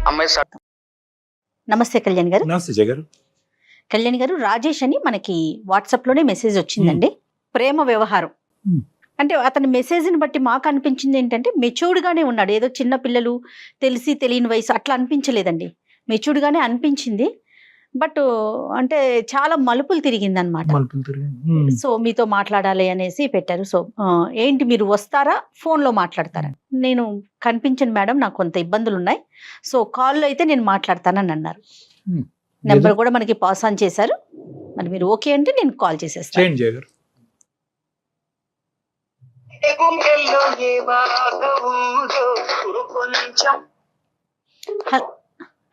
అమ్మాయి నమస్తే కళ్యాణ్ గారు. నమస్తే జయ గారు. కళ్యాణ్ గారు, రాజేష్ అని మనకి వాట్సాప్ లోనే మెసేజ్ వచ్చిందండి. ప్రేమ వ్యవహారం అంటే అతని మెసేజ్ ని బట్టి మాకు అనిపించింది ఏంటంటే మెచ్యూర్డ్ గానే ఉన్నాడు. ఏదో చిన్న పిల్లలు తెలిసి తెలియని వయసు అట్లా అనిపించలేదండి. మెచ్యూర్డ్ గానే అనిపించింది. బట్ అంటే చాలా మలుపులు తిరిగింది అనమాట. సో మీతో మాట్లాడాలి అనేసి పెట్టారు. సో ఏంటి మీరు వస్తారా, ఫోన్ లో మాట్లాడతారా? నేను కనిపించను మేడం, నాకు కొంత ఇబ్బందులు ఉన్నాయి, సో కాల్లో అయితే నేను మాట్లాడతానని అన్నారు. నెంబర్ కూడా మనకి పాస్ ఆన్ చేశారు. మరి మీరు ఓకే అంటే నేను కాల్ చేసేస్తాను. జయ గారు.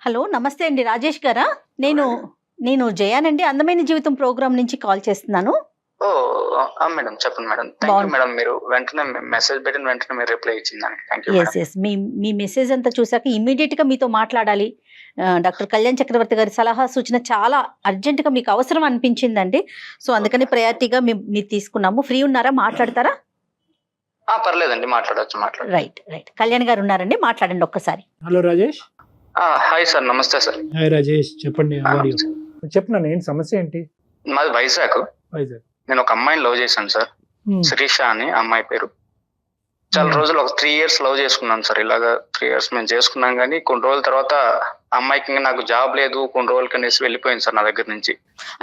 హలో, నమస్తే అండి రాజేష్ గారా? నేను జయానండి, అందమైన జీవితం ప్రోగ్రామ్ నుంచి కాల్ చేస్తున్నాను. మేడం చెప్పండి మేడం. థాంక్యూ మేడం, మీరు వెంటనే మెసేజ్ పెట్టిన వెంటనే మీరు రిప్లై ఇచ్చిందండి. Thank you madam. ఎస్ మీ మెసేజ్ అంతా చూసాక ఇమ్మీడియట్ గా మీతో మాట్లాడాలి. డాక్టర్ కళ్యాణ్ చక్రవర్తి గారి సలహా సూచన చాలా అర్జెంట్ గా మీకు అవసరం అనిపించిందండి. సో అందుకని ప్రయారిటీగా మీరు తీసుకున్నాము. ఫ్రీ ఉన్నారా, మాట్లాడతారా? పర్లేదండి, మాట్లాడచ్చు. రైట్. కళ్యాణ్ గారు ఉన్నారండి, మాట్లాడండి ఒక్కసారి. హలో రాజేష్. హాయ్ సార్, నమస్తే సార్. హాయ్ రాజేష్, చెప్పండి. చెప్పినాను, ఏంటి సమస్య ఏంటి? మాది వైజాగ్. నేను ఒక అమ్మాయిని లవ్ చేశాను సార్, శిరీష అని అమ్మాయి పేరు. చాలా రోజులు ఒక 3 years లవ్ చేసుకున్నాను సార్. ఇలాగా 3 years మేము చేసుకున్నాం, కానీ కొన్ని రోజుల తర్వాత అమ్మాయికి ఇంకా నాకు జాబ్ లేదు, కొన్ని రోజులకి అనేసి వెళ్ళిపోయింది సార్ నా దగ్గర నుంచి.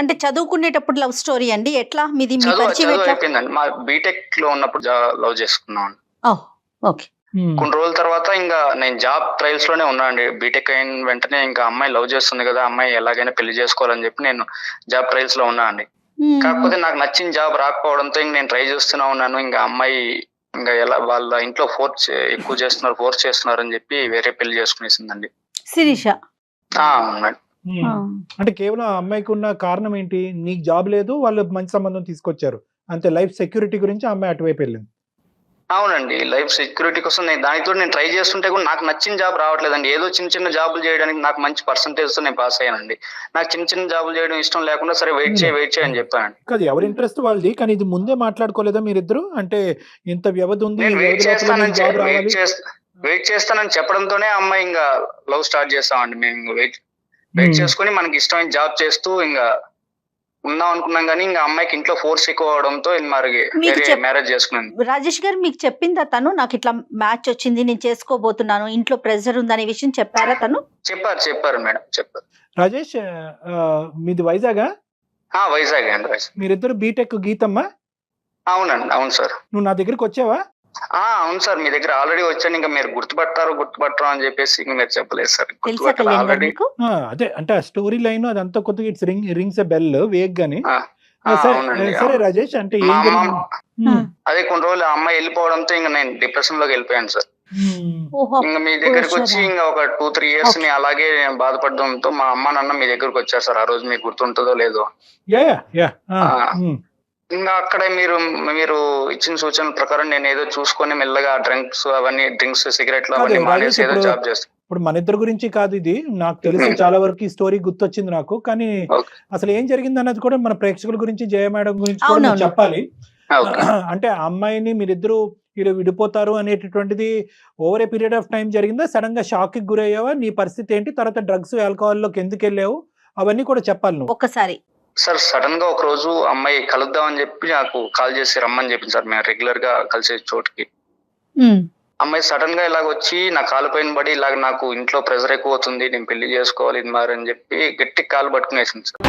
అంటే చదువుకునేటప్పుడు లవ్ స్టోరీ అండి? ఎట్లా మీది? చదువు అయిపోయిందండి. మా బీటెక్ లో ఉన్నప్పుడు లవ్ చేసుకున్నాం. ఓకే. కొన్ని రోజుల తర్వాత ఇంకా నేను జాబ్ ట్రయల్స్ లోనే ఉన్నానండి. బీటెక్ అయిన వెంటనే ఇంకా అమ్మాయి లవ్ చేస్తుంది కదా, అమ్మాయి ఎలాగైనా పెళ్లి చేసుకోవాలని చెప్పి నేను జాబ్ ట్రయల్స్ లో ఉన్నా అండి. కాకపోతే నాకు నచ్చిన జాబ్ రాకపోవడంతో ఇంక నేను ట్రై చేస్తూనే ఉన్నాను. ఇంకా అమ్మాయి ఇంకా ఎలా వాళ్ళ ఇంట్లో ఫోర్స్ చేస్తున్నారు అని చెప్పి వేరే పెళ్లి చేసుకునేసిందండి శిరీష. అంటే కేవలం ఆ అమ్మాయికి ఉన్న కారణం ఏంటి? నీకు జాబ్ లేదు, వాళ్ళు మంచి సంబంధం తీసుకొచ్చారు అంతే. లైఫ్ సెక్యూరిటీ గురించి ఆ అమ్మాయి అటువైపు వెళ్ళింది. అవునండి, లైఫ్ సెక్యూరిటీ కోసం దానితో నేను ట్రై చేస్తుంటే కూడా నాకు నచ్చిన జాబ్ రావట్లేదండి. ఏదో చిన్న జాబులు చేయడానికి నాకు మంచి పర్సంటేజ్ తో నేను పాస్ అయ్యానండి. నాకు చిన్న జాబులు చేయడం ఇష్టం లేకుండా సరే వెయిట్ చేయి అని చెప్పానండి. కాదు, ఎవరి ఇంట్రెస్ట్ వాళ్ళది, కానీ ఇది ముందే మాట్లాడుకోలేదా మీరిద్దరు? అంటే ఇంత వ్యవధి ఉంది, వెయిట్ చేస్తానని చెప్పడంతోనే అమ్మాయి ఇంకా లవ్ స్టార్ట్ చేస్తామండి. మేము వెయిట్ చేసుకుని మనకి ఇష్టమైన జాబ్ చేస్తూ ఇంకా ఉందాం అనుకున్నాం, కానీ ఇంకా అమ్మాయికి ఇంట్లో ఫోర్స్ ఎక్కువ అవడంతో మ్యారేజ్ చేసుకున్నాను. రాజేష్ గారు మీకు చెప్పిందా తను, నాకు ఇట్లా మ్యాచ్ వచ్చింది, నేను చేసుకోబోతున్నాను, ఇంట్లో ప్రెషర్ ఉందనే విషయం చెప్పారా తను? చెప్పారు మేడం, చెప్పారు. రాజేష్, మీది వైజాగా? వైజాగ్ అండి. మీరిద్దరు బీటెక్ గీతమ్మా? అవునండి, అవును సార్. నువ్వు నా దగ్గరికి వచ్చావా? అవును సార్, మీ దగ్గర ఆల్రెడీ వచ్చాను. ఇంకా మీరు గుర్తుపట్టరు అని చెప్పేసి ఇంకా మీరు చెప్పలేదు సార్. అదే అంటే ఆ స్టోరీ లైన్ అదంతా కొద్దిగా it's rings a bell vague గాని. సరే రాజేష్, అంటే అదే కొన్ని రోజులు అమ్మాయి వెళ్ళిపోవడంతో ఇంకా నేను డిప్రెషన్ లోకి వెళ్ళిపోయాను సార్. ఇంకా మీ దగ్గరకు వచ్చి ఇంకా ఒక 2-3 years ని అలాగే బాధపడడంతో మా అమ్మ నాన్న మీ దగ్గరకు వచ్చారు సార్. ఆ రోజు మీకు గుర్తుంటుందో లేదో. ఇంకా అక్కడ మీరు ఇచ్చిన సూచనల ప్రకారం నేను ఏదో చూసుకొని మెల్లగా డ్రింక్స్ సిగరెట్లు అవన్నీ మానేసి ఏదో జాబ్ చేస్తాను. ఇప్పుడు మన ఇద్దరు గురించి కాదు ఇది, నాకు తెలిసి చాలా వరకు ఈ స్టోరీ గుర్తొచ్చింది నాకు. కానీ అసలు ఏం జరిగింది అన్నది కూడా మన ప్రేక్షకుల గురించి, జయ మేడం గురించి కూడా చెప్పాలి. అంటే ఆ అమ్మాయిని మీరిద్దరు విడిపోతారు అనేటటువంటిది over a period of time జరిగిందా? సడన్ గా షాక్ కి గురయ్యావా? నీ పరిస్థితి ఏంటి? తర్వాత డ్రగ్స్ ఆల్కహాల్ లోకి ఎందుకు వెళ్ళావు? అవన్నీ కూడా చెప్పాలి నువ్వు ఒక్కసారి. సార్, సడన్ గా ఒక రోజు అమ్మాయి కలుద్దామని చెప్పి నాకు కాల్ చేసి రమ్మని చెప్పింది సార్. మేము రెగ్యులర్ గా కలిసే చోటుకి. అమ్మాయి సడన్ గా ఇలాగ వచ్చి నా కాలు పైన పడి ఇలాగ నాకు ఇంట్లో ప్రెషర్ ఎక్కువ అవుతుంది, నేను పెళ్లి చేసుకోవాలి ఇది మరి అని చెప్పి గట్టి కాలు పట్టుకునేసింది సార్.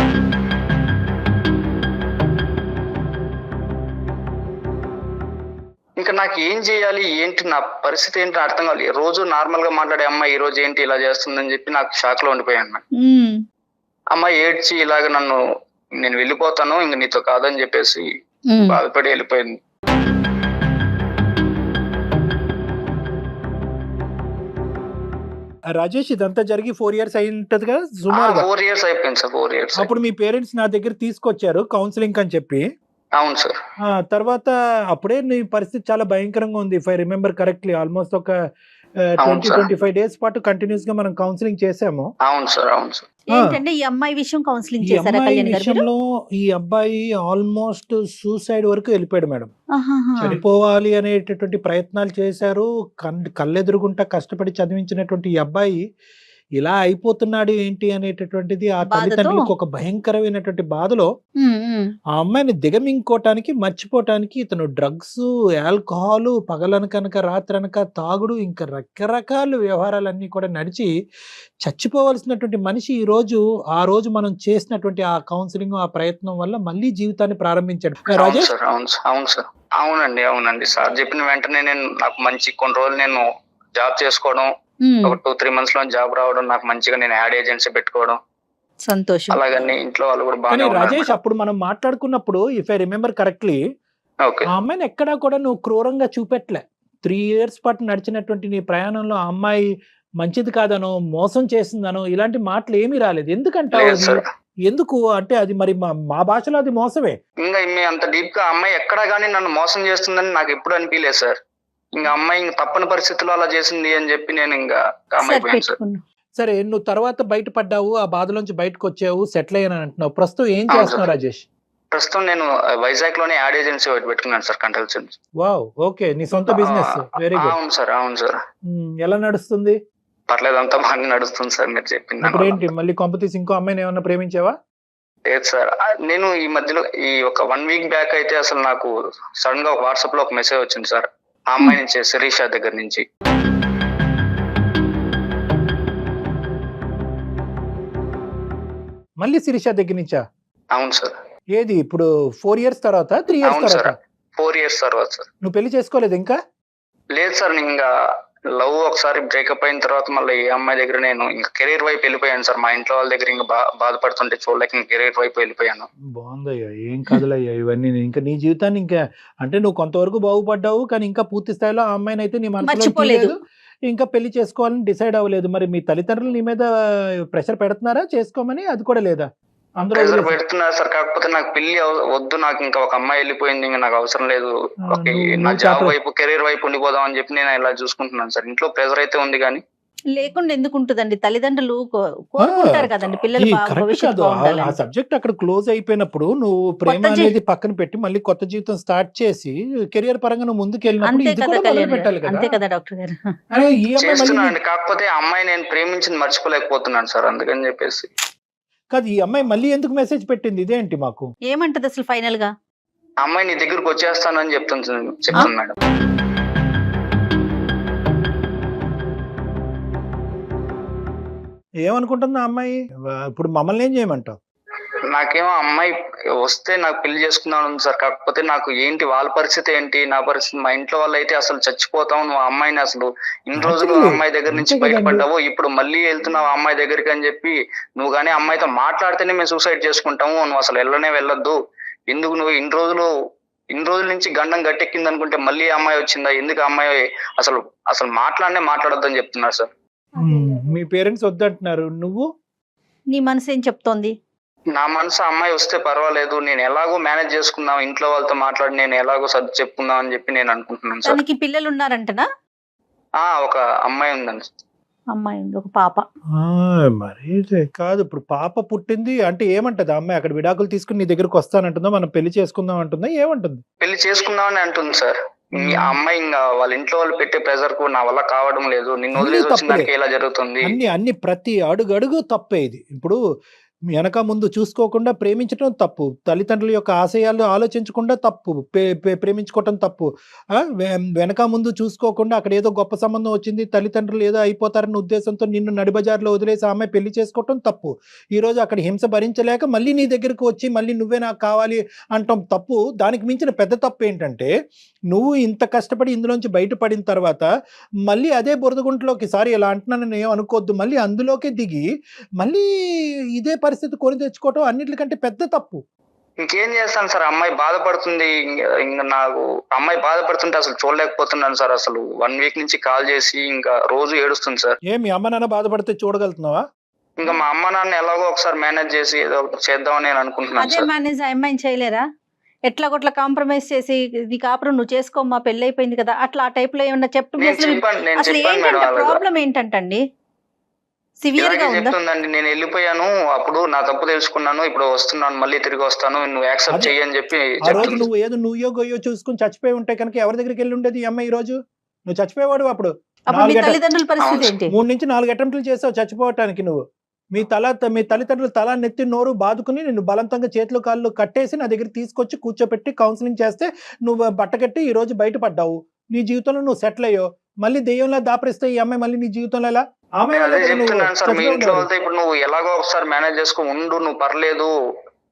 ఇంకా నాకు ఏం చేయాలి, ఏంటి నా పరిస్థితి ఏంటి అర్థం కావాలి. రోజు నార్మల్ గా మాట్లాడే అమ్మాయి ఈ రోజు ఏంటి ఇలా చేస్తుందని చెప్పి నాకు షాక్ లో ఉండిపోయాను. అమ్మాయి ఏడ్చి ఇలాగ నేను వెళ్ళిపోతాను ఇంక నీతో కాదని చెప్పేసి బాధపడి వెళ్ళిపోయింది. రాజేష్, ఇదంతా జరిగి 4 years అయి ఉంటది కదా సుమారుగా? 4 years అయిపోయింది సార్. 4 years. అప్పుడు మీ పేరెంట్స్ నా దగ్గర తీసుకొచ్చారు కౌన్సిలింగ్ అని చెప్పి. అవును సార్. తర్వాత అప్పుడే నీ పరిస్థితి చాలా భయంకరంగా ఉంది. If I remember correctly, almost ఒక 20-25 days పాటు కంటిన్యూస్ గా మనం కౌన్సిలింగ్ చేసాము. అవును సార్. ఏంటంటే ఈ అమ్మాయి విషయం కౌన్సిలింగ్ చేశారా కళ్యాణ్ గారు? ఈ అబ్బాయి ఆల్మోస్ట్ సూసైడ్ వరకు వెళ్ళిపోయాడు మేడం. చనిపోవాలి అనేటటువంటి ప్రయత్నాలు చేశారు. కళ్ళెదురుగుంటా కష్టపడి చదివించినటువంటి ఈ అబ్బాయి ఇలా అయిపోతున్నాడు ఏంటి అనేటటువంటిది ఆ తల్లిదండ్రులకు ఒక భయంకరమైనటువంటి బాధలో ఆ అమ్మాయిని దిగమింగుకోవటానికి, మర్చిపోవటానికి ఇతను డ్రగ్స్, ఆల్కహాల్, పగలనకనక రాత్రనక తాగుడు, ఇంకా రకరకాల వ్యవహారాలన్నీ కూడా నడిచి చచ్చిపోవలసినటువంటి మనిషి ఆ రోజు మనం చేసినటువంటి ఆ కౌన్సిలింగ్, ఆ ప్రయత్నం వల్ల మళ్ళీ జీవితాన్ని ప్రారంభించాడు. రాజేష్, అవునండి సార్ చెప్పిన వెంటనే నాకు మంచి కొన్ని రోజులు నేను జాబ్ చేసుకోవడం, ఒక 2-3 months లో జాబ్ రావడం, నాకు మంచిగా నేను యాడ్ ఏజెన్సీ పెట్టుకోవడం, సంతోషం. అలాగని ఇంట్లో వాళ్ళు కూడా కానీ బాగా. రాజేష్, అప్పుడు మనం మాట్లాడుకున్నప్పుడు ఇఫ్ ఐ రిమెంబర్ కరెక్ట్లీ, ఆ అమ్మాయిని ఎక్కడా కూడా నువ్వు క్రూరంగా చూపెట్టలే. 3 years పాటు నడిచినటువంటి నీ ప్రయాణంలో ఆ అమ్మాయి మంచిది కాదనో, మోసం చేసిందనో ఇలాంటి మాటలు ఏమీ రాలేదు. ఎందుకంటే ఎందుకు అంటే అది మరి మా భాషలో అది మోసమే. ఇంకా అంత డీప్ గా అమ్మాయి ఎక్కడా గానీ నన్ను మోసం చేస్తుందని నాకు ఎప్పుడు అనిపించలేదు సార్. ఇంకా అమ్మాయి తప్పని పరిస్థితుల్లో అలా చేసింది అని చెప్పి నేను ఇంకా అమ్మాయి సార్. సరే, నువ్వు తర్వాత బయటపడ్డావు, ఆ బాధలోంచి బయటకు వచ్చావు, సెటిల్ అయ్యాను అంటున్నావు. ప్రస్తుతం ఏం చేస్తున్నావు రాజేష్? ప్రస్తుతం నేను వైజాగ్ లోనే యాడ్ ఏజెన్సీ ఒకటి పెట్టుకున్నాను సార్, కన్సల్టెన్సీ. వావ్, ఓకే, నీ సొంత బిజినెస్. Very good. అవును సార్. ఎలా నడుస్తుంది? పర్లేదు, అంతా బాగా నడుస్తుంది సార్ మీరు చెప్పింది. ఇప్పుడు ఏంటి మళ్ళీ కొంపతీసి ఇంకో అమ్మాయిని ఏమన్నా ప్రేమించావా? లేదు సార్, నేను ఈ మధ్యలో ఒక 1 week బ్యాక్ అయితే అసలు నాకు సడన్ గా వాట్సాప్ లో ఒక మెసేజ్ వచ్చింది సార్, ఆ అమ్మాయి నుంచి, శిరీష దగ్గర నుంచి. మళ్ళీ శిరీష దగ్గర నుంచా? అవును సార్. ఏది ఇప్పుడు 4 years తర్వాత, 3 years తర్వాత? 4 years తర్వాత సార్. నువ్వు పెళ్లి చేసుకోలేదు ఇంకా? లేదు సార్, ఇంకా లవ్ ఒకసారి బ్రేకప్ అయిన తర్వాత మళ్ళీ ఈ అమ్మాయి దగ్గర నేను ఇంకా కెరీర్ వైపు వెళ్ళిపోయాను సార్. మా ఇంట్లో వాళ్ళ దగ్గర ఇంకా బాధపడుతుంటే చూడలేక ఇంకా కెరీర్ వైపు వెళ్ళిపోయాను. బాగుందయ్యా, ఏం కాదులయ్యా ఇవన్నీ. ఇంకా నీ జీవితాన్ని ఇంకా అంటే నువ్వు కొంతవరకు బాగుపడ్డావు, కానీ ఇంకా పూర్తి స్థాయిలో ఆ అమ్మాయిని అయితే నీ మనసులో లేదు, ఇంకా పెళ్లి చేసుకోవాలని డిసైడ్ అవ్వలేదు. మరి మీ తల్లిదండ్రులు నీ మీద ప్రెషర్ పెడుతున్నారా చేసుకోమని? అది కూడా లేదా? అందరూ పెడుతున్నారు సార్, కాకపోతే నాకు పెళ్లి వద్దు, నాకు ఇంకా ఒక అమ్మాయి వెళ్ళిపోయింది, ఇంకా నాకు అవసరం లేదు, నా జాబ్ వైపు, కెరీర్ వైపు ఉండిపోదాం అని చెప్పి నేను ఇలా చూసుకుంటున్నాను సార్. ఇంట్లో ప్రెషర్ అయితే ఉంది కానీ లేకుండా ఎందుకు ఉంటుందండి? తల్లిదండ్రులు కోరుకుంటారు కదండి పిల్లలు ఆ సబ్జెక్ట్ అక్కడ క్లోజ్ అయిపోయినప్పుడు నువ్వు ప్రేమ అనేది పక్కన పెట్టి మళ్ళీ కొత్త జీవితం స్టార్ట్ చేసి కెరియర్ పరంగా నువ్వు ముందుకు వెళ్ళినప్పుడు అంతే కదా డాక్టర్ గారు. చేస్తున్నాను, కాకపోతే అమ్మాయి నేను ప్రేమించింది మర్చిపోలేకపోతున్నాను సార్, అందుకని చెప్పేసి. కాదు, ఈ అమ్మాయి మళ్ళీ ఎందుకు మెసేజ్ పెట్టింది? ఇదేంటి మాకు ఏమంటది అసలు ఫైనల్ గా? అమ్మాయి నీ దగ్గరకు వచ్చేస్తానని చెప్తుంది మేడం. ఏమనుకుంటుంది ఆ అమ్మాయి? ఇప్పుడు మమ్మల్ని ఏం చేయమంటావు? నాకేమో అమ్మాయి వస్తే నాకు పెళ్లి చేసుకుందాం ఉంది సార్, కాకపోతే నాకు ఏంటి వాళ్ళ పరిస్థితి ఏంటి, నా పరిస్థితి, మా ఇంట్లో వాళ్ళు అయితే అసలు చచ్చిపోతావు, నువ్వు అమ్మాయిని అసలు ఇన్ని రోజులు అమ్మాయి దగ్గర నుంచి బయటపడ్డావు, ఇప్పుడు మళ్ళీ వెళ్తున్నావు అమ్మాయి దగ్గరికి అని చెప్పి, నువ్వు కానీ అమ్మాయితో మాట్లాడితేనే మేము సూసైడ్ చేసుకుంటాము, నువ్వు అసలు వెళ్ళొద్దు, ఎందుకు నువ్వు ఇన్ని రోజుల నుంచి గండం గట్టెక్కింది అనుకుంటే మళ్ళీ అమ్మాయి వచ్చిందా, ఎందుకు అమ్మాయి అసలు మాట్లాడొద్దు అని చెప్తున్నారు సార్. మీ పేరెంట్స్ వద్దంటున్నారు, నువ్వు నీ మనసు ఏం చెప్తోంది? నా మనసు అమ్మాయి వస్తే పర్వాలేదు, నేను ఎలాగో మేనేజ్ చేసుకుందాం, ఇంట్లో వాళ్ళతో మాట్లాడి నేను ఎలాగో సర్ది చెప్పుకుందాం అని చెప్పి నేను అనుకుంటున్నాను సార్. తనకి పిల్లలు ఉన్నారంటనా? ఒక అమ్మాయి ఉందండి. అమ్మాయి ఉంది, ఒక పాప. మరి కాదు, ఇప్పుడు పాప పుట్టింది అంటే ఏమంటది అమ్మాయి? అక్కడ విడాకులు తీసుకుని నీ దగ్గరకు వస్తానంటుందా, మనం పెళ్లి చేసుకుందాం అంటుందా, ఏమంటుంది? పెళ్లి చేసుకుందాం అని అంటుంది సార్. ఆ అమ్మాయి ఇంకా వాళ్ళ ఇంట్లో వాళ్ళు పెట్టే ప్రెజర్ కు నా వల్ల కావడం లేదు, నిన్ను వదిలేసి వచ్చిన దానికి ఇలా జరుగుతుంది. అన్ని ప్రతి అడుగు తప్పే. ఇది ఇప్పుడు వెనక ముందు చూసుకోకుండా ప్రేమించడం తప్పు, తల్లిదండ్రుల యొక్క ఆశయాలు ఆలోచించకుండా తప్పు, ప్రేమించుకోవటం తప్పు, వెనక ముందు చూసుకోకుండా అక్కడ ఏదో గొప్ప సంబంధం వచ్చింది, తల్లిదండ్రులు ఏదో అయిపోతారన్న ఉద్దేశంతో నిన్ను నడిబజార్లో వదిలేసి ఆమె పెళ్లి చేసుకోవటం తప్పు. ఈరోజు అక్కడ హింస భరించలేక మళ్ళీ నీ దగ్గరకు వచ్చి మళ్ళీ నువ్వే నాకు కావాలి అంటాం తప్పు. దానికి మించిన పెద్ద తప్పు ఏంటంటే, నువ్వు ఇంత కష్టపడి ఇందులోంచి బయటపడిన తర్వాత మళ్ళీ అదే బురదగుంటలోకి, సారీ ఇలా అంటున్నానని ఏం అనుకోవద్దు, మళ్ళీ అందులోకి దిగి మళ్ళీ ఇదే పరిస్థితి కొని తెచ్చుకోవటం అన్నిటికంటే పెద్ద తప్పు. ఇంకేం చేస్తాను సార్, అమ్మాయి బాధపడుతుంది, ఇంకా నాకు అమ్మాయి బాధపడుతుంటే అసలు చూడలేకపోతున్నాను సార్. అసలు 1 week నుంచి కాల్ చేసి ఇంకా రోజు ఏడుస్తుంది సార్. మీ అమ్మ నాన్న బాధపడితే చూడగలుగుతున్నావా? ఇంకా మా అమ్మ నాన్న ఎలాగో ఒకసారి మేనేజ్ చేసి ఏదో చేద్దామని నేను అనుకుంటున్నాను సార్. మేనేజ్ అమ్మాయిని చేయలేరా? ఎట్లా కొట్లా కాంప్రమైజ్ చేసి నీ కాపురం నువ్వు చేసుకోమ్మా, పెళ్లి అయిపోయింది కదా, అట్లా ఆ టైప్ లో ఏమన్నా ప్రాబ్లం ఏంటంటండి? చెప్తుందండి, నేను వెళ్ళిపోయాను, అప్పుడు నా తప్పు తెలుసుకున్నాను, ఇప్పుడు వస్తున్నాను, మళ్ళీ తిరిగి వస్తాను, నువ్వు యాక్సెప్ట్ చెయ్యి అని చెప్పి. నువ్వు ఏదో నువ్వో గొయ్యో చూసుకుని చచ్చిపోయి ఉంటే కనుక ఎవరి దగ్గరికి వెళ్ళి ఉండేది ఈ అమ్మాయి? ఈ రోజు నువ్వు చచ్చిపోయేవాడు అప్పుడు. అప్పుడు మీ 4 తల్లిదండ్రుల పరిస్థితి ఏంటి? 3 నుంచి 4 అటెంప్ట్లు చేసావు చచ్చిపోవటానికి నువ్వు. మీ తల్లిదండ్రులు తల నెత్తి నోరు బాదుకుని నిన్ను బలవంతంగా చేతులు కాళ్ళు కట్టేసి నా దగ్గర తీసుకొచ్చి కూర్చోపెట్టి కౌన్సిలింగ్ చేస్తే నువ్వు బట్టకట్టి ఈ రోజు బయటపడ్డావు. నీ జీవితంలో నువ్వు సెటిల్ అయ్యావు. మళ్ళీ దెయ్యంలా దాపరిస్తే ఈ అమ్మాయి మళ్ళీ నీ జీవితంలో ఎలా? ఆమె అదే చెప్తున్నాను సార్, మీ ఇంట్లో వాళ్ళతో ఇప్పుడు నువ్వు ఎలాగో ఒకసారి మేనేజ్ చేసుకో ఉండు, నువ్వు పర్లేదు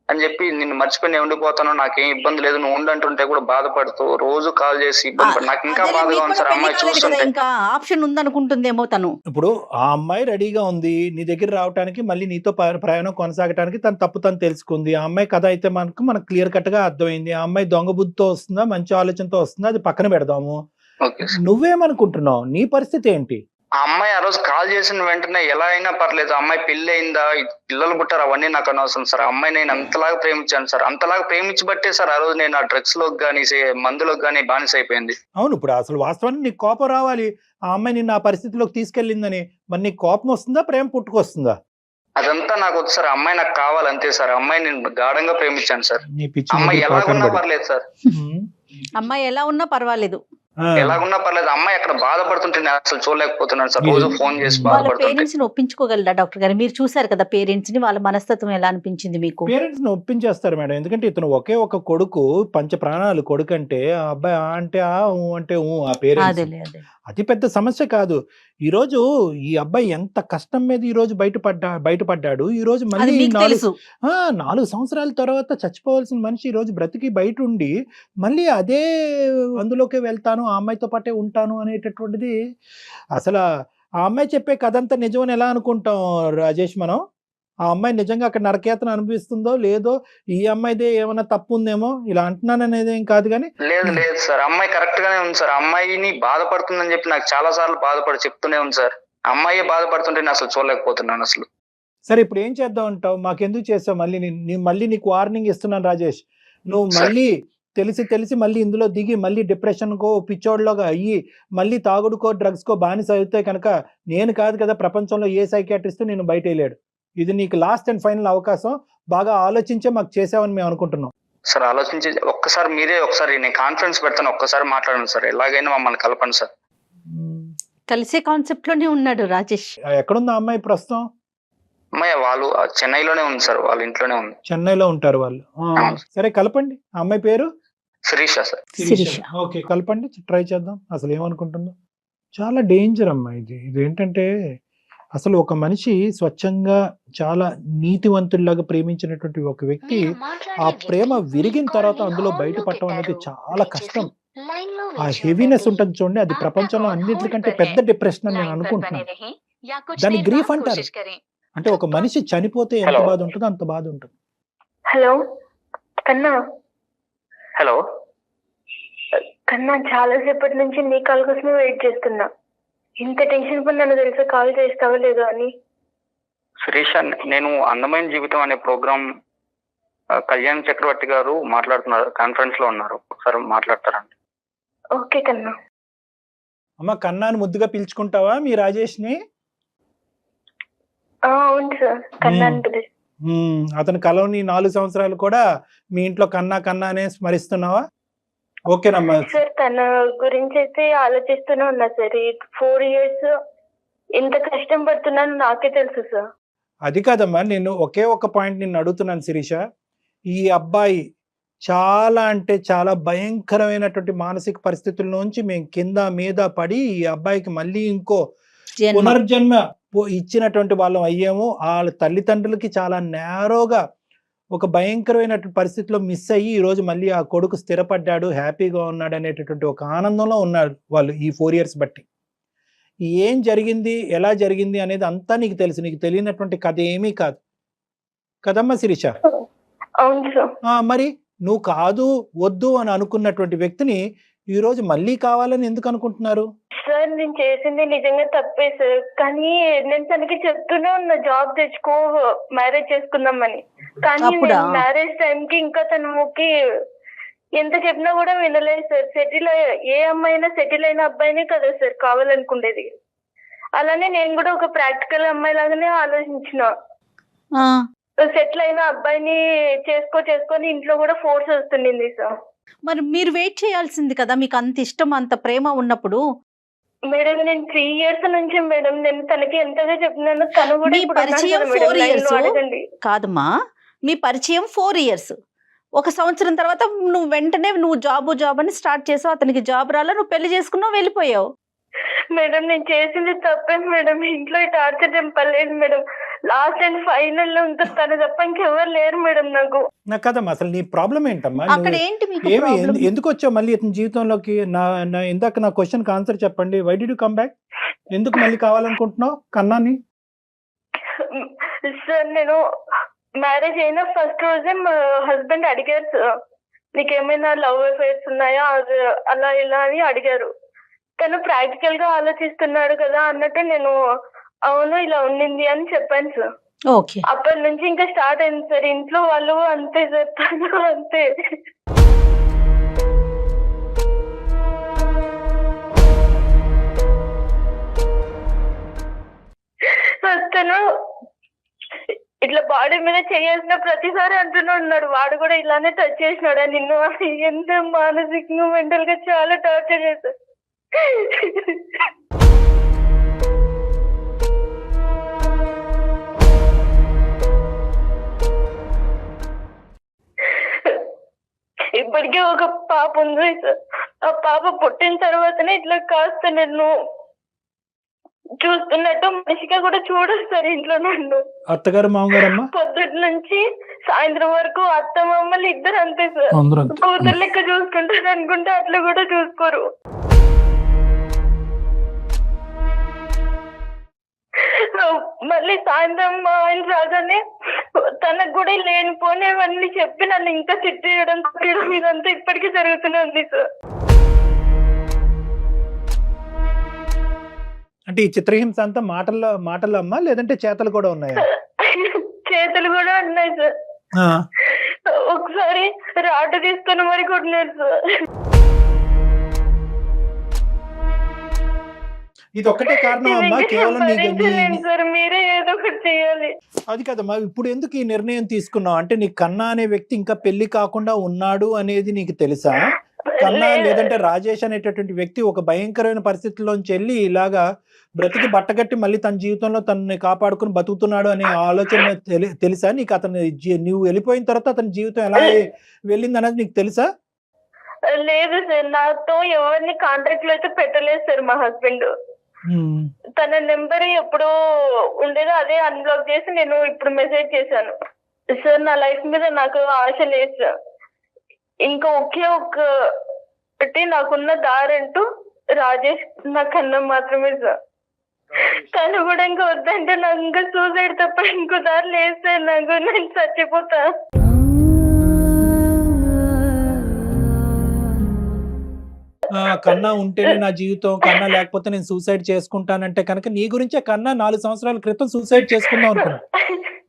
అని చెప్పి నిన్ను మర్చిపోయి నేను ఉండిపోతాను, నాకేం ఇబ్బంది లేదు, నువ్వు ఉండంటుంటే కూడా బాధపడుతూ రోజు కాల్ చేసి ఇబ్బంది పడి నాకు ఇంకా బాధగా ఉంది సార్. అమ్మాయి చూస్తుంటే ఇంకా ఆప్షన్ ఉందనుకుంటుందేమో తను. ఇప్పుడు ఆ అమ్మాయి రెడీగా ఉంది నీ దగ్గర రావడానికి, మళ్ళీ నీతో ప్రయాణం కొనసాగడానికి. తన తప్పు తను తెలుసుకుంది. ఆ అమ్మాయి కథ అయితే మనకు క్లియర్ కట్ గా అర్థమైంది. ఆ అమ్మాయి దొంగ బుద్ధితో వస్తుందా మంచి ఆలోచనతో వస్తుందా అది పక్కన పెడదాము. నువ్వేమనుకుంటున్నావు? నీ పరిస్థితి ఏంటి? ఆ అమ్మాయి ఆ రోజు కాల్ చేసిన వెంటనే ఎలా అయినా పర్లేదు, అమ్మాయి పెళ్లి అయిందా, పిల్లలు పుట్టారు, అవన్నీ నాకు అనవసరం సార్. అమ్మాయి నేను అంతలాగా ప్రేమించాను సార్. అంతలాగా ప్రేమించబట్టే సార్ ఆ రోజు నేను ఆ డ్రగ్స్ లోకి కానీ మందులోకి కానీ బానిస అయిపోయింది. అవును, ఇప్పుడు అసలు వాస్తవానికి నీకు కోపం రావాలి. ఆ అమ్మాయి నిన్ను ఆ పరిస్థితిలోకి తీసుకెళ్ళిందని. మరి నీకు కోపం వస్తుందా, ప్రేమ పుట్టుకొస్తుందా? అదంతా నాకు వద్దు సార్. అమ్మాయి నాకు కావాలంతే సార్. అమ్మాయి నేను గాఢంగా ప్రేమించాను సార్. నీ పిచ్చి అమ్మాయి ఎలాగున్నా పర్లేదు సార్. అమ్మాయి ఎలా ఉన్నా పర్వాలేదు, ఎలాగున్నా పర్లేదు. అమ్మాయి అక్కడ బాధపడుతుంటే నేను అసలు చూడలేకపోతున్నాను సార్. రోజు ఫోన్ చేసి వాళ్ళ బాధపడుతుంటే. పేరెంట్స్ ని ఒప్పించుకోగలరా డాక్టర్ గారు? మీరు చూసారు కదా పేరెంట్స్ ని, వాళ్ళ మనస్తత్వం ఎలా అనిపించింది మీకు? పేరెంట్స్ ని ఒప్పించేస్తారు మేడం. ఎందుకంటే ఇతను ఒకే ఒక కొడుకు, పంచ ప్రాణాలు కొడుకు అంటే ఆ అబ్బాయి ఆ అంటే ఆ ఊ అంటే ఊ. ఆ పేరెంట్స్ అతి పెద్ద సమస్య కాదు. ఈ రోజు ఈ అబ్బాయి ఎంత కష్టం మీద ఈ రోజు బయటపడ్డాడు. ఈ రోజు మళ్ళీ 4 సంవత్సరాల తర్వాత చచ్చిపోవాల్సిన మనిషి ఈ రోజు బ్రతికి బయట ఉండి మళ్ళీ అదే అందులోకే వెళ్తాను, ఆ అమ్మాయితో పాటే ఉంటాను అనేటటువంటిది అసలు ఆ అమ్మాయి చెప్పే కథ అంతా నిజమని ఎలా అనుకుంటాం రాజేష్ మనం? ఆ అమ్మాయి నిజంగా అక్కడ నరకేతను అనిపిస్తుందో లేదో, ఈ అమ్మాయిదే ఏమైనా తప్పు ఉందేమో ఇలా అంటున్నాను అనేది ఏం కాదు. కానీ లేదు సార్, అమ్మాయి కరెక్ట్ గానే ఉంది సార్. అమ్మాయిని బాధపడుతుందని చెప్పి నాకు చాలా సార్లు బాధపడి చెప్తూనే ఉంది సార్. అమ్మాయి బాధపడుతుంటే నేను అసలు చూడలేకపోతున్నాను అసలు. సరే ఇప్పుడు ఏం చేద్దాం అంటావు? మాకెందుకు చేస్తావు? మళ్ళీ నీకు వార్నింగ్ ఇస్తున్నాను రాజేష్. నువ్వు మళ్ళీ తెలిసి మళ్ళీ ఇందులో దిగి మళ్ళీ డిప్రెషన్కో పిచ్చోడ్లోగా అయ్యి మళ్ళీ తాగుడుకో డ్రగ్స్కో బానిస అయితే కనుక నేను కాదు కదా ప్రపంచంలో ఏ సైకియాట్రిస్ట్ నేను బయట వెళ్ళాడు. ఇది నీకు లాస్ట్ అండ్ ఫైనల్ అవకాశం. బాగా ఆలోచించే మాకు చేసావని మేము అనుకుంటున్నాం సార్. ఆలోచించి ఒక్కసారి మీరే నేను కాన్ఫరెన్స్ పెడతాను, ఒక్కసారి మాట్లాడండి సార్. ఎలాగైనా మమ్మల్ని కలపండి సార్. కలిసే కాన్సెప్ట్ లోనే ఉన్నాడు రాజేష్. ఎక్కడుంది ఆ అమ్మాయి ప్రస్తుతం? అమ్మాయి వాళ్ళు చెన్నైలోనే ఉంది సార్. వాళ్ళ ఇంట్లోనే ఉంది. చెన్నైలో ఉంటారు వాళ్ళు. సరే కలపండి. ఆ అమ్మాయి పేరు శిరీష సార్. ఓకే కలపండి, ట్రై చేద్దాం. అసలు ఏమనుకుంటుందో. చాలా డేంజర్ అమ్మా ఇది ఏంటంటే అసలు ఒక మనిషి స్వచ్ఛంగా చాలా నీతివంతుల్లాగా ప్రేమించినటువంటి ఒక వ్యక్తి ఆ ప్రేమ విరిగిన తర్వాత అందులో బయటపడటం అనేది చాలా కష్టం. ఆ హెవీనెస్ ఉంటుంది చూడండి, అది ప్రపంచంలో అన్నిటికంటే పెద్ద డిప్రెషన్ అని నేను అనుకుంటున్నాను. దాని గ్రీఫ్ అంటారు. అంటే ఒక మనిషి చనిపోతే ఎంత బాధ ఉంటుందో అంత బాధ ఉంటుంది. హలో కన్నా. హలో కన్నా, చాలా సేపటి నుంచి నీ కాల్ కోసమే వెయిట్ చేస్తున్నా. ఇంత టెన్షన్ పడినాను తెలుసా, కాల్ చేస్తావా లేదో అని. శిరీష, నేను అందమైన జీవితం అనే ప్రోగ్రామ్ కళ్యాణ్ చక్రవర్తి గారు మాట్లాడుతున్నారు, కాన్ఫరెన్స్ లో ఉన్నారు. ఒకసారి మాట్లాడతారండి. ఓకే కన్నా. అమ్మ కన్నాను ముద్దుగా పిలుచుకుంటావా మీ రాజేష్ ని? అవును సార్, కన్నా. అతను కలవని 4 సంవత్సరాలు కూడా మీ ఇంట్లో కన్నా అనే స్మరిస్తున్నావా? ఓకేనమ్మా సార్. తన గురించి అయితే ఆలోచిస్తూనే ఉన్నా సార్. 4 years ఎంత కష్టం పడుతున్నాను నాకే తెలుసు సార్. అది కాదమ్మా, నేను ఒకే ఒక పాయింట్ నిన్ను అడుగుతున్నాను శిరీష. ఈ అబ్బాయి చాలా అంటే చాలా భయంకరమైనటువంటి మానసిక పరిస్థితుల్లోంచి మేము కింద మీద పడి ఈ అబ్బాయికి మళ్ళీ ఇంకో పునర్జన్మ ఇచ్చినటువంటి వాళ్ళం అయ్యాము. వాళ్ళ తల్లిదండ్రులకి చాలా నేరోగా ఒక భయంకరమైనటువంటి పరిస్థితిలో మిస్ అయ్యి ఈ రోజు మళ్ళీ ఆ కొడుకు స్థిరపడ్డాడు, హ్యాపీగా ఉన్నాడు అనేటటువంటి ఒక ఆనందంలో ఉన్నారు వాళ్ళు ఈ 4 years బట్టి. ఏం జరిగింది, ఎలా జరిగింది అనేది అంతా నీకు తెలుసు. నీకు తెలియనటువంటి కథ ఏమీ కాదు కదమ్మా శిరీష? మరి నువ్వు కాదు వద్దు అని అనుకున్నటువంటి వ్యక్తిని ఈ రోజు మళ్ళీ కావాలని ఎందుకు అనుకుంటున్నారు? సార్ నేను చేసింది నిజంగా తప్పే సార్. కానీ నేను తనకి చెప్తూనే ఉన్నా జాబ్ తెచ్చుకో, మ్యారేజ్ చేసుకుందామని. కానీ మ్యారేజ్ టైంకి ఇంకా తనకి ఎంత చెప్పినా కూడా వినలేదు సార్. ఏ అమ్మాయి అయినా సెటిల్ అయిన అబ్బాయినే కదా సార్ కావాలనుకునేది. అలానే నేను కూడా ఒక ప్రాక్టికల్ అమ్మాయి లాగానే ఆలోచించిన. సెటిల్ అయిన అబ్బాయిని చేసుకొని ఇంట్లో కూడా ఫోర్స్ వస్తుంది సార్. మరి మీరు వెయిట్ చేయాల్సింది కదా, మీకు అంత ఇష్టం అంత ప్రేమ ఉన్నప్పుడు. మేడం నేను 3 years నుంచి మేడం నేను తనకి ఎంతగా చెప్తున్నాను, తను కూడా మీ ఇప్పుడు అన్నాడు పరిచయం కదా మేడం, 4 line years లో అడగండి. కాదమ్మా, మీ పరిచయం 4 years. 1 సంవత్సరం తర్వాత నువ్వు వెంటనే జాబ్ అని స్టార్ట్ చేసావు, అతనికి జాబ్ రాలా, నువ్వు పెళ్లి చేసుకున్నావు, వెళ్ళిపోయావు. మేడం నేను చేసింది తప్పే మేడం, ఇంట్లో ఈ టార్చర్ చెప్పలేదు మేడం. లాస్ట్ అండ్ ఫైనల్ లో ఇంకా తను తప్ప ఇంకెవరు లేరు మేడం నాకు. నాకు కదమ్మా, అసలు నీ ప్రాబ్లం ఏంటమ్మా? అక్కడ ఏంటి మీకు ఏమి problem? ఎందుకు వచ్చావు మళ్ళీ ఇతని జీవితంలోకి? ఇందాక నా క్వశ్చన్ కి ఆన్సర్ చెప్పండి. Why did you come back? ఎందుకు మళ్ళీ కావాలనుకుంటున్నావు కన్నాని? సార్ నేను మ్యారేజ్ అయిన ఫస్ట్ రోజే మా హస్బెండ్ అడిగారు సార్, నీకేమైనా లవ్ అఫైర్స్ ఉన్నాయా అలా ఇలా అని అడిగారు. తను ప్రాక్టికల్ గా ఆలోచిస్తున్నాడు కదా అన్నట్టు నేను అవును ఇలా ఉండింది అని చెప్పాను సార్. ఓకే, అప్పటి నుంచి ఇంకా స్టార్ట్ అయింది సార్. ఇంట్లో వాళ్ళు అంతే సార్, తను అంతే. తను ఇట్లా బాడీ మీద చేయాల్సిన ప్రతిసారి అంటూనే ఉన్నాడు, వాడు కూడా ఇలానే టచ్ చేసినాడు నిన్ను అని. ఎంత మానసికంగా మెంటల్ గా చాలా టార్చర్ చేశారు. ఇప్పటికే ఒక పాప ఉంది సార్. ఆ పాప పుట్టిన తర్వాతనే ఇట్లా కాస్త నేను చూస్తున్నట్టు మనిషిగా కూడా చూడదు సార్ ఇంట్లో నన్ను. అత్తగారు మామగారమ్మా? పొద్దుటి నుంచి సాయంత్రం వరకు అత్త మామలు ఇద్దరు అంతే సార్. కూతురు లెక్క చూసుకుంటారు అనుకుంటే అట్లా కూడా చూసుకోరు. మళ్ళీ సాయంత్రం మా ఆయన రాగానే తనకు కూడా లేనిపోనేవన్నీ చెప్పి నన్ను ఇంకా తిట్టేయడం కొట్టడం ఇదంతా ఇప్పటికీ జరుగుతూనే ఉంది సార్. అంటే ఈ చిత్రహింస అంతా మాటల్లో అమ్మా, లేదంటే చేతలు కూడా ఉన్నాయా? చేతులు కూడా ఉన్నాయి సార్. ఒకసారి రాటు తీసుకొని మరి కొట్టినారు సార్. ఇది ఒక్కటే కారణం అమ్మా? కేవలం సార్ మీరే ఏదో ఒకటి చేయాలి. అది కదమ్మా, ఇప్పుడు ఎందుకు ఈ నిర్ణయం తీసుకున్నావు? అంటే నీ కన్నా అనే వ్యక్తి ఇంకా పెళ్లి కాకుండా ఉన్నాడు అనేది నీకు తెలుసా? కన్నా లేదంటే రాజేష్ అనేటటువంటి వ్యక్తి ఒక భయంకరమైన పరిస్థితుల్లోంచి వెళ్ళి ఇలాగా బ్రతికి బట్టగట్టి మళ్ళీ తన జీవితంలో తనని కాపాడుకుని బతుకుతున్నాడు అనే ఆలోచన తెలుసా నీకు? నువ్వు వెళ్ళిపోయిన తర్వాత అతని జీవితం ఎలా వెళ్ళింది అనేది నీకు తెలుసా? లేదు సార్, నాతో ఎవరిని కాంటాక్ట్ లో అయితే పెట్టలేదు సార్ మా హస్బెండ్. తన నెంబర్ ఎప్పుడో ఉండేదో అదే అన్బ్లాక్ చేసి నేను ఇప్పుడు మెసేజ్ చేశాను. సార్ నా లైఫ్ మీద నాకు ఆశ లేదు సార్. ఇంకా ఒకే ఒకటి నాకున్న దారంటూ రాజేష్ నా కన్నా మాత్రమే సార్. తను కూడా ఇంకా వద్దంటే నాకు ఇంకా సూసైడ్ తప్ప ఇంకో దారి లేదు సార్. నాకు నేను చచ్చిపోతా. కన్నా ఉంటేనే నా జీవితం, కన్నా లేకపోతే నేను సూసైడ్ చేసుకుంటానంటే కనుక నీ గురించే కన్నా 4 సంవత్సరాల క్రితం సూసైడ్ చేసుకుందాం అనుకున్నా.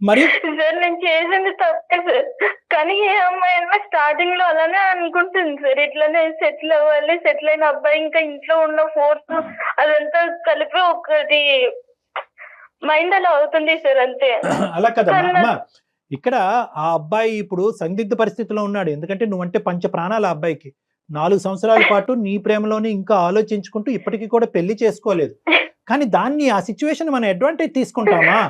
మరి సార్ నేను చేసింది తప్పే సార్, కానీ ఏ అమ్మాయి అయినా స్టార్టింగ్ లో అలానే అనుకుంటుంది సార్, ఇట్లానే సెటిల్ అవ్వాలి, సెటిల్ అయిన అబ్బాయి ఇంకా ఇంట్లో ఉన్న ఫోర్స్ అదంతా కలిపి ఒకటి మైండ్ అలా అవుతుంది సార్ అంతే. అలా కదా అమ్మా, ఇక్కడ ఆ అబ్బాయి ఇప్పుడు సందిగ్ధ పరిస్థితిలో ఉన్నాడు. ఎందుకంటే నువ్వంటే పంచ ప్రాణాలు ఆ అబ్బాయికి. 4 సంవత్సరాల పాటు నీ ప్రేమలోనే ఇంకా ఆలోచించుకుంటూ ఇప్పటికీ కూడా పెళ్లి చేసుకోలేదు. కానీ దాన్ని ఆ సిచ్యువేషన్ మనం అడ్వాంటేజ్ తీసుకుంటామా?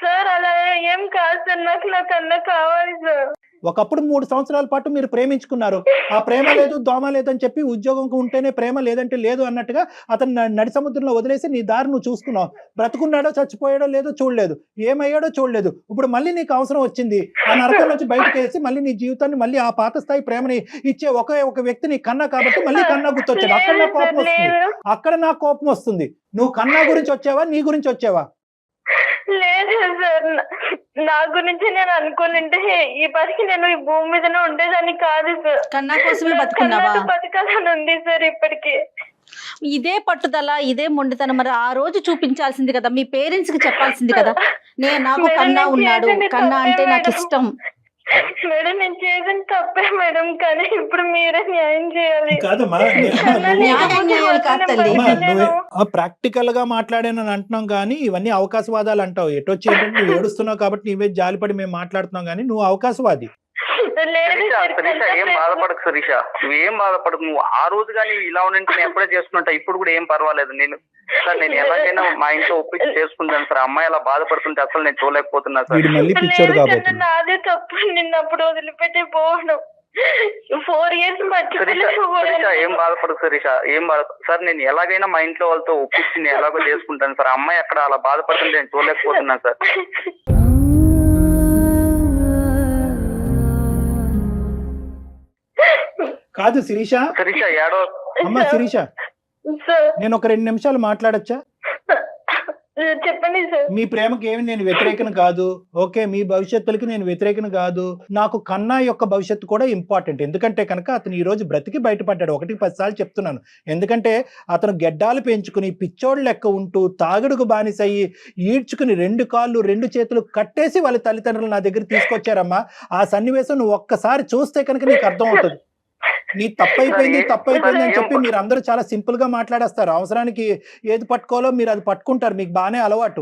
సార్ అలా ఏం కాదు సార్, నాకు నా కన్నా కావాలి సార్. ఒకప్పుడు 3 సంవత్సరాల పాటు మీరు ప్రేమించుకున్నారు. ఆ ప్రేమ లేదు, దోమ లేదని చెప్పి ఉద్యోగం ఉంటేనే ప్రేమ, లేదంటే లేదు అన్నట్టుగా అతను నడి సముద్రంలో వదిలేసి నీ దారి నువ్వు చూసుకున్నావు. బ్రతుకున్నాడో చచ్చిపోయాడో లేదో చూడలేదు, ఏమయ్యాడో చూడలేదు. ఇప్పుడు మళ్ళీ నీకు అవసరం వచ్చింది, ఆ నరకం నుంచి బయటకు వేసి మళ్ళీ నీ జీవితాన్ని మళ్ళీ ఆ పాత స్థాయి ప్రేమని ఇచ్చే ఒక వ్యక్తి నీ కన్నా కాబట్టి మళ్ళీ కన్నా గుర్తొచ్చాడు. అక్కడ నా కోపం వస్తుంది. నువ్వు కన్నా గురించి వచ్చావా, నీ గురించి వచ్చావా? లేదు సార్, నా గురించి నేను అనుకోనంటే ఈ పాటికి నేను ఈ భూమి మీదనే ఉండేదాన్ని కాదు సార్. కన్నా కోసమే బతుకున్నావా? బతకాలని ఉంది సార్ ఇప్పటికి. ఇదే పట్టుదల, ఇదే మొండితనం మరి ఆ రోజు చూపించాల్సింది కదా, మీ పేరెంట్స్ కి చెప్పాల్సింది కదా, నాకు కన్నా ఉన్నాడు, కన్నా అంటే నాకు ఇష్టం. మేడం నేను చేసిన తప్పే మేడం, కానీ ఇప్పుడు మీరే న్యాయం చేయాలి. ప్రాక్టికల్ గా మాట్లాడానని అంటున్నాం కానీ ఇవన్నీ అవకాశవాదాలు అంటావు. ఎటొచ్చి ఏంటంటే నువ్వు ఏడుస్తున్నావు కాబట్టి నీవే జాలిపడి మేము మాట్లాడుతున్నాం కానీ నువ్వు అవకాశవాది. శిరీష ఏం బాధపడకు శిరీష, నువ్వేం బాధపడకు. నువ్వు ఆ రోజు కానీ ఇలా ఉంటే నేను ఎప్పుడే చేసుకుంటా, ఇప్పుడు కూడా ఏం పర్వాలేదు. సార్ నేను ఎలాగైనా మా ఇంట్లో ఒప్పించి చేసుకుంటాను సార్. అమ్మాయి అలా బాధపడుతుంటే అసలు నేను చూడలేకపోతున్నా సార్. నాదే తప్పు, నిన్నప్పుడు వదిలిపెట్టి పోను. 4 years శిరీష ఏం బాధపడదు శిరీష, ఏం బాధ సార్. నేను ఎలాగైనా మా ఇంట్లో వాళ్ళతో ఒప్పించి నేను ఎలాగో చేసుకుంటాను సార్. అమ్మాయి అక్కడ అలా బాధపడుతుంటే నేను చూడలేకపోతున్నా సార్. కాదు శిరీష, ఏడో అమ్మా శిరీష, నేను ఒక 2 నిమిషాలు మాట్లాడచ్చా? చెప్పండి సార్. మీ ప్రేమకి ఏమి నేను వ్యతిరేకం కాదు, ఓకే, మీ భవిష్యత్తులకి నేను వ్యతిరేకం కాదు. నాకు కన్నా యొక్క భవిష్యత్తు కూడా ఇంపార్టెంట్. ఎందుకంటే కనుక అతను ఈ రోజు బ్రతికి బయటపడ్డాడు. 1-10 సార్లు చెప్తున్నాను. ఎందుకంటే అతను గెడ్డాలు పెంచుకుని పిచ్చోడు లెక్క ఉంటూ తాగుడుకు బానిసయ్యి ఈడ్చుకుని 2 కాళ్ళు 2 చేతులు కట్టేసి వాళ్ళ తల్లిదండ్రులు నా దగ్గర తీసుకొచ్చారమ్మా. ఆ సన్నివేశం నువ్వు ఒక్కసారి చూస్తే కనుక నీకు అర్థం అవుతుంది. నీ తప్పైపోయింది అని చెప్పి మీరు అందరూ చాలా సింపుల్ గా మాట్లాడేస్తారు. అవసరానికి ఏది పట్టుకోవాలో మీరు అది పట్టుకుంటారు, మీకు బాగానే అలవాటు.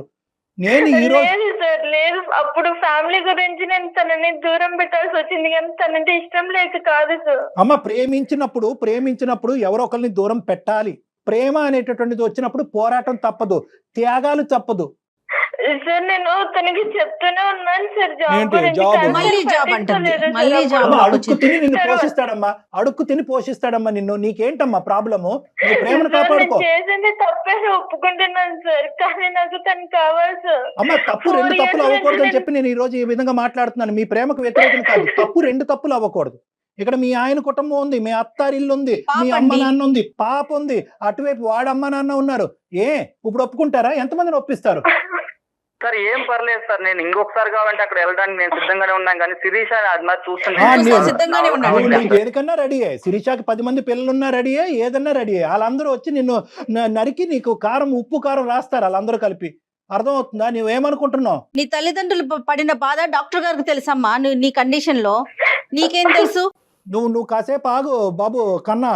నేను ఈ రోజు లేదు, అప్పుడు ఫ్యామిలీ గురించి నేను తనని దూరం పెట్టాల్సి వచ్చింది, కానీ తనంటే ఇష్టం లేక కాదు సార్. అమ్మ, ప్రేమించినప్పుడు ఎవరో ఒకరిని దూరం పెట్టాలి. ప్రేమ అనేటటువంటిది వచ్చినప్పుడు పోరాటం తప్పదు, త్యాగాలు తప్పదు. సార్ నేను తనకి చెప్తూనే ఉన్నాను సార్, అడుక్కు తిని పోషిస్తాడమ్మా నిన్ను. నీకేంటమ్మా ప్రాబ్లము? నువ్వు ప్రేమను కాపాడుకో. చేసింది తప్పే ఒప్పుకుంటున్నాను సార్, కానీ నాకు తను కావాలి సార్. అమ్మ, తప్పు 2 తప్పులు అవ్వకూడదని చెప్పి నేను ఈ రోజు ఈ విధంగా మాట్లాడుతున్నాను. మీ ప్రేమకు వ్యతిరేకం కాదు, తప్పు 2 తప్పులు అవ్వకూడదు. ఇక్కడ మీ ఆయన కుటుంబం ఉంది, మీ అత్తారిల్లు ఉంది, మీ అమ్మ నాన్న ఉంది, పాప ఉంది, అటువైపు వాడమ్మ నాన్న ఉన్నారు. ఇప్పుడు ఒప్పుకుంటారా? ఎంతమందిని ఒప్పిస్తారు? సార్ ఏం పర్లేదు సార్, నేను ఇంకొకసారి కావాలంటే అక్కడ వెళ్ళడానికి నేను సిద్ధంగానే ఉన్నాను. కానీ శిరీష అది మరి చూస్తుంటే దేనికన్నా రెడీ అయ్యి, శిరీషకి 10 మంది పిల్లలున్నా రెడీ అయ్యి, ఏదన్నా రెడీ అయ్యి. వాళ్ళందరూ వచ్చి నిన్ను నరికి నీకు ఉప్పు కారం రాస్తారు వాళ్ళందరూ కలిపి. అర్థం అవుతుందా? నువ్వేమనుకుంటున్నావు? నీ తల్లిదండ్రులు పడిన బాధ డాక్టర్ గారికి తెలుసమ్మా. నీ కండిషన్ లో నీకేం తెలుసు? నువ్వు కాసేపు ఆగు బాబు కన్నా,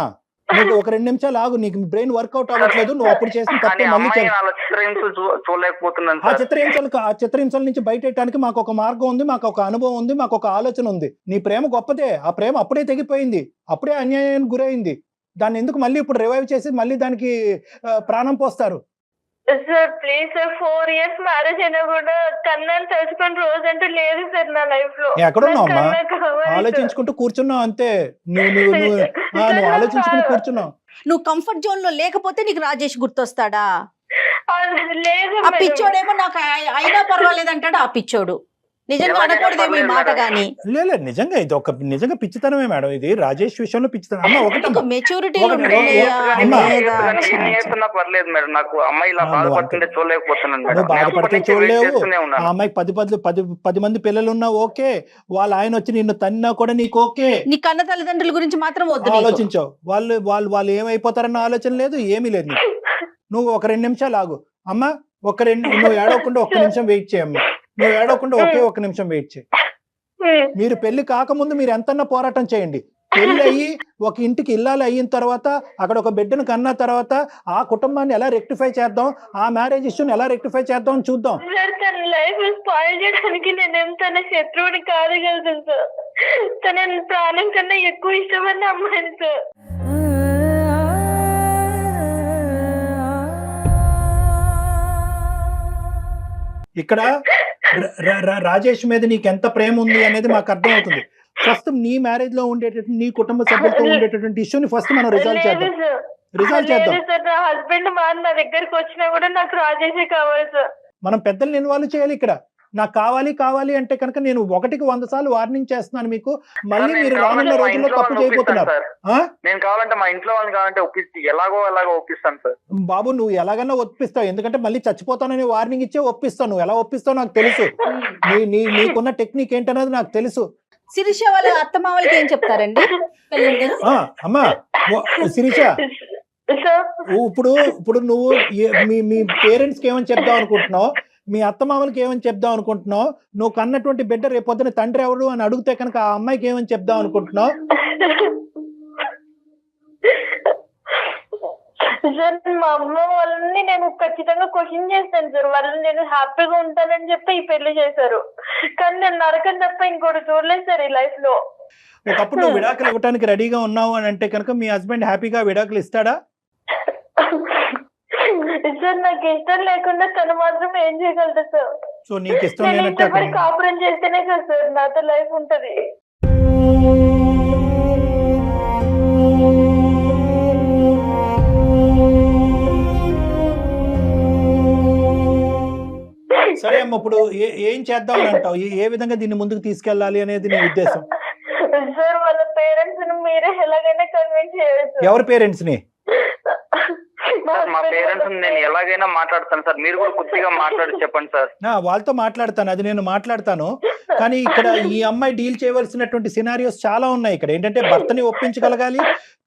నువ్వు ఒక 2 నిమిషాలు ఆగు. నీకు బ్రెయిన్ వర్కౌట్ అవ్వట్లేదు. నువ్వు అప్పుడు చేసిన తప్పే మళ్ళీ ఆ చిత్రహింసల నుంచి బయటెట్టడానికి మాకు ఒక మార్గం ఉంది, మాకు ఒక అనుభవం ఉంది, మాకు ఒక ఆలోచన ఉంది. నీ ప్రేమ గొప్పదే, ఆ ప్రేమ అప్పుడే తెగిపోయింది, అప్పుడే అన్యాయానికి గురైంది. దాన్ని ఎందుకు మళ్ళీ ఇప్పుడు రివైవ్ చేసి మళ్ళీ దానికి ప్రాణం పోస్తారు? Sir please sir, 4 years marriage అయినా కూడా కన్నాను తెలుసుకుని రోజు అంటే లేదు సార్ నా లైఫ్ లో. ఎక్కడున్నావమ్మా? ఆలోచించుకుంటూ కూర్చున్నావు అంతే. నువ్వు ఆలోచించుకుంటూ కూర్చున్నావు. నువ్వు కంఫర్ట్ జోన్ లో లేకపోతే నీకు రాజేష్ గుర్తొస్తాడా? లేదు, ఆ పిచ్చోడేమో నాకు అయినా పర్వాలేదు అంటాడు. ఆ పిచ్చోడు నిజంగా అనకూడదేమో ఈ మాట. గానీ లేదు, నిజంగా ఇది ఒక నిజంగా పిచ్చితనమే మేడం. ఇది రాజేష్ విషయంలో పిచ్చితనం. అమ్మ, ఒకటి మెచ్యూరిటీ పర్లేదు మేడం, నాకు అమ్మాయి ఇలా బాధపడుతుంటే చూడలేకపోతున్నాను. బాధపడితే చూడలేవు. ఆ అమ్మాయికి 10 మంది పిల్లలు ఉన్నా ఓకే, వాళ్ళ ఆయన వచ్చి నిన్ను తన్నా కూడా నీకు ఓకే. నీ కన్న తల్లిదండ్రుల గురించి మాత్రం ఆలోచించావు. వాళ్ళు ఏమైపోతారన్న ఆలోచన లేదు, ఏమీ లేదు. నువ్వు ఒక 2 నిమిషాలు ఆగు అమ్మా. నువ్వు ఏడవకుండా 1 నిమిషం వెయిట్ చేయమ్మా. నువ్వు ఏడవకుండా ఒక్క నిమిషం వెయిట్ చేయి. మీరు పెళ్లి కాకముందు మీరు ఎంతన్నా పోరాటం చేయండి. పెళ్లి అయ్యి ఒక ఇంటికి ఇల్లాలు అయిన తర్వాత, అక్కడ ఒక బిడ్డను కన్నా తర్వాత ఆ కుటుంబాన్ని ఎలా రెక్టిఫై చేద్దాం, ఆ మ్యారేజ్ ఇష్యూని ఎలా రెక్టిఫై చేద్దాం అని చూద్దాం. తన లైఫ్ స్పాయిల్ చేయడానికి నేనేం తన శత్రువుని కాదు కదా సార్. తన ప్రాణం కన్నా ఎక్కువ ఇష్టమని అమ్మాయిని సార్. ఇక్కడ రాజేష్ మీద నీకు ఎంత ప్రేమ ఉంది అనేది మాకు అర్థం అవుతుంది. ఫస్ట్ నీ మ్యారేజ్ లో ఉండేటటువంటి, నీ కుటుంబ సభ్యులతో ఉండేటటువంటి ఇష్యూని ఫస్ట్ మనం రిజాల్వ్ చేద్దాం. నా హస్బెండ్ నా దగ్గరకు వచ్చినా కూడా నాకు రాజేషే కావాలి సార్. మనం పెద్దల్ని ఇన్వాల్వ్ చేయాలి ఇక్కడ. నాకు కావాలి అంటే కనుక నేను 1కి 100 సార్లు వార్నింగ్ చేస్తున్నాను మీకు. మళ్ళీ మీరు రానున్న రోజుల్లో తప్పు చేయబోతున్నారు. నేను కావాలంటే మా ఇంట్లో వాళ్ళని కావాలంటే ఒప్పిస్తే ఎలాగో ఒప్పిస్తాను సార్. బాబు, నువ్వు ఎలాగన్నా ఒప్పిస్తావు, ఎందుకంటే మళ్ళీ చచ్చిపోతానని వార్నింగ్ ఇచ్చే ఒప్పిస్తావు. నువ్వు ఎలా ఒప్పిస్తావు నాకు తెలుసు. నీకున్న టెక్నిక్ ఏంటనేది నాకు తెలుసు. శిరీష వాళ్ళ అత్తమామలకి ఏం చెప్తారండి? అమ్మా శిరీష, ఇప్పుడు నువ్వు మీ పేరెంట్స్ కి ఏమని చెప్దాం అనుకుంటున్నావు? మీ అత్తమామలకి ఏమని చెప్దాం అనుకుంటున్నావు? నువ్వు కన్నటువంటి బిడ్డ రేపొద్దున తండ్రి ఎవరు అని అడిగితే కనుక ఆ అమ్మాయికి ఏమని చెప్దాం అనుకుంటున్నావు? సార్ మా అమ్మ వాళ్ళని నేను ఖచ్చితంగా క్వశ్చన్ చేస్తాను సార్. వాళ్ళని నేను హ్యాపీగా ఉంటానని చెప్పి ఈ పెళ్లి చేశారు, కానీ నేను నరకం తప్ప ఇంకోటి చూడలేదు సార్ ఈ లైఫ్ లో. ఒకప్పుడు నువ్వు విడాకులు ఇవ్వడానికి రెడీగా ఉన్నావు అని అంటే కనుక మీ హస్బెండ్ హ్యాపీగా విడాకులు ఇస్తాడా? సార్ నాకు ఇష్టం లేకుండా తను మాత్రం ఏం చేయగలదు సార్. సో నీకు ఇష్టం నేను లేనట్టే ఇష్టపడి కాపురం చేస్తేనే కదా సార్ నాతో లైఫ్ ఉంటది. సరే అమ్మ, ఇప్పుడు ఏం చేద్దాం అంటావు? ఏ విధంగా దీన్ని ముందుకు తీసుకెళ్ళాలి అనేది నీ ఉద్దేశం? సార్ వాళ్ళ పేరెంట్స్ ని మీరే ఎలాగైనా కన్విన్స్ చేయొచ్చు. ఎవరి పేరెంట్స్ ని? మా పేరెంట్స్ నేను ఎలాగైనా మాట్లాడతాను సార్, మీరు కూడా కొద్దిగా మాట్లాడి చెప్పండి సార్. వాళ్ళతో మాట్లాడతాను, అది నేను మాట్లాడతాను. కానీ ఇక్కడ ఈ అమ్మాయి డీల్ చేయవలసినటువంటి సినారియోస్ చాలా ఉన్నాయి. ఇక్కడ ఏంటంటే భర్తని ఒప్పించగలగాలి,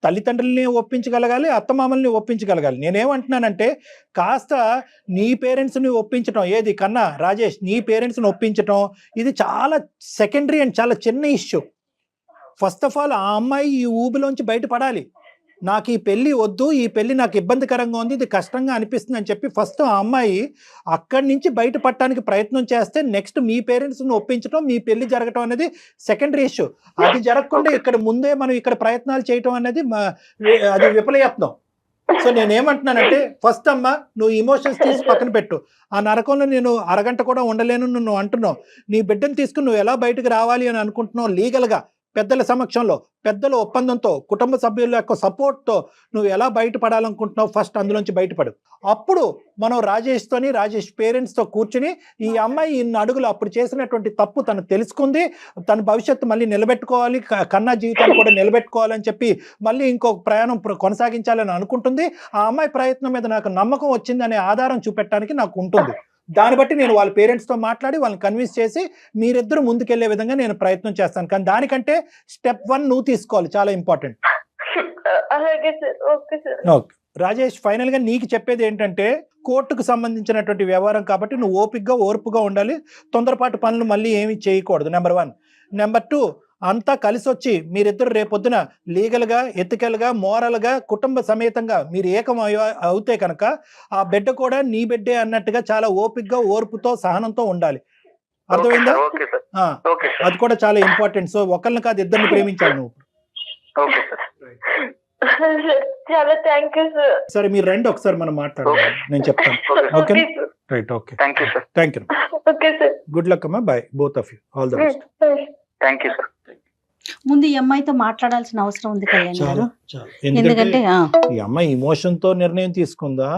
తల్లిదండ్రుల్ని ఒప్పించగలగాలి, అత్తమామల్ని ఒప్పించగలగాలి. నేనేమంటున్నానంటే కాస్త నీ పేరెంట్స్ని ఒప్పించటం, ఏది కన్నా రాజేష్, నీ పేరెంట్స్ని ఒప్పించటం ఇది చాలా సెకండరీ అండ్ చాలా చిన్న ఇష్యూ. ఫస్ట్ ఆఫ్ ఆల్ ఆ అమ్మాయి ఈ ఊబిలోంచి బయటపడాలి. నాకు ఈ పెళ్ళి వద్దు, ఈ పెళ్ళి నాకు ఇబ్బందికరంగా ఉంది, ఇది కష్టంగా అనిపిస్తుంది అని చెప్పి ఫస్ట్ ఆ అమ్మాయి అక్కడి నుంచి బయటపడటానికి ప్రయత్నం చేస్తే నెక్స్ట్ మీ పేరెంట్స్ని ఒప్పించడం, మీ పెళ్లి జరగటం అనేది సెకండరీ ఇష్యూ. అది జరగకుండా ఇక్కడ ముందే మనం ఇక్కడ ప్రయత్నాలు చేయటం అనేది అది విఫలయత్నం. సో నేనేమంటున్నానంటే ఫస్ట్ అమ్మ నువ్వు ఇమోషన్స్ తీసి పక్కన పెట్టు. ఆ నరకంలో నేను అరగంట కూడా ఉండలేను నువ్వు అంటున్నావు. నీ బిడ్డను తీసుకుని నువ్వు ఎలా బయటకు రావాలి అని అనుకుంటున్నావు లీగల్గా, పెద్దల సమక్షంలో, పెద్దల ఒప్పందంతో, కుటుంబ సభ్యుల యొక్క సపోర్ట్తో నువ్వు ఎలా బయటపడాలనుకుంటున్నావు ఫస్ట్ అందులోంచి బయటపడు. అప్పుడు మనం రాజేష్ పేరెంట్స్తో కూర్చుని ఈ అమ్మాయి ఇన్ని అడుగులు అప్పుడు చేసినటువంటి తప్పు తను తెలుసుకుంది, తన భవిష్యత్తు మళ్ళీ నిలబెట్టుకోవాలి, కన్నా జీవితాన్ని కూడా నిలబెట్టుకోవాలని చెప్పి మళ్ళీ ఇంకొక ప్రయాణం కొనసాగించాలని అనుకుంటుంది. ఆ అమ్మాయి ప్రయత్నం మీద నాకు నమ్మకం వచ్చిందనే ఆధారం చూపెట్టడానికి నాకు ఉంటుంది. దాన్ని బట్టి నేను వాళ్ళ పేరెంట్స్తో మాట్లాడి వాళ్ళని కన్విన్స్ చేసి మీరిద్దరు ముందుకెళ్లే విధంగా నేను ప్రయత్నం చేస్తాను. కానీ దానికంటే స్టెప్ 1 నువ్వు తీసుకోవాలి, చాలా ఇంపార్టెంట్. ఓకే రాజేష్, ఫైనల్ గా నీకు చెప్పేది ఏంటంటే కోర్టుకు సంబంధించినటువంటి వ్యవహారం కాబట్టి నువ్వు ఓర్పుగా ఉండాలి. తొందరపాటు పనులు మళ్ళీ ఏమి చేయకూడదు, నెంబర్ 1. నెంబర్ 2, అంతా కలిసి వచ్చి మీరిద్దరు రేపొద్దున లీగల్గా, ఎథికల్గా, మోరల్గా, కుటుంబ సమేతంగా మీరు ఏకం అవుతే కనుక ఆ బిడ్డ కూడా నీ బిడ్డే అన్నట్టుగా చాలా ఓర్పుతో సహనంతో ఉండాలి. అర్థమైందా? అది కూడా చాలా ఇంపార్టెంట్. సో ఒకళ్ళని కాదు ఇద్దరిని ప్రేమించాలి నువ్వు. చాలా థ్యాంక్ యూ సార్. సరే మీరు రండి ఒకసారి మనం మాట్లాడదాం, నేను చెప్తాను. Okay right, okay thank you. Good luck అమ్మా, bye both of you, all the best. Thank you sir. ముందు ఈ అమ్మాయితో మాట్లాడాల్సిన అవసరం ఉంది కళ్యాణ్ గారు. ఎందుకంటే ఈ అమ్మాయి ఇమోషన్ తో నిర్ణయం తీసుకుందా,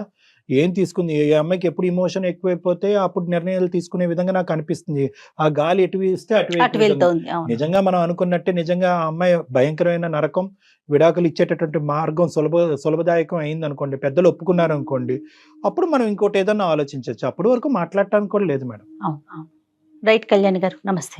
ఏం తీసుకుంది? ఈ అమ్మాయికి ఎప్పుడు ఇమోషన్ ఎక్కువైపోతే అప్పుడు నిర్ణయాలు తీసుకునే విధంగా నాకు అనిపిస్తుంది. ఆ గాలి ఎటు వీస్తే అటు వెళ్తుంది. నిజంగా మనం అనుకున్నట్టే నిజంగా ఆ అమ్మాయి భయంకరమైన నరకం, విడాకులు ఇచ్చేటటువంటి మార్గం సులభదాయకం అయింది అనుకోండి, పెద్దలు ఒప్పుకున్నారు అనుకోండి, అప్పుడు మనం ఇంకోటి ఏదన్నా ఆలోచించవచ్చు. అప్పటి వరకు మాట్లాడటానికి కూడా లేదు మేడం. రైట్ కళ్యాణ్ గారు, నమస్తే.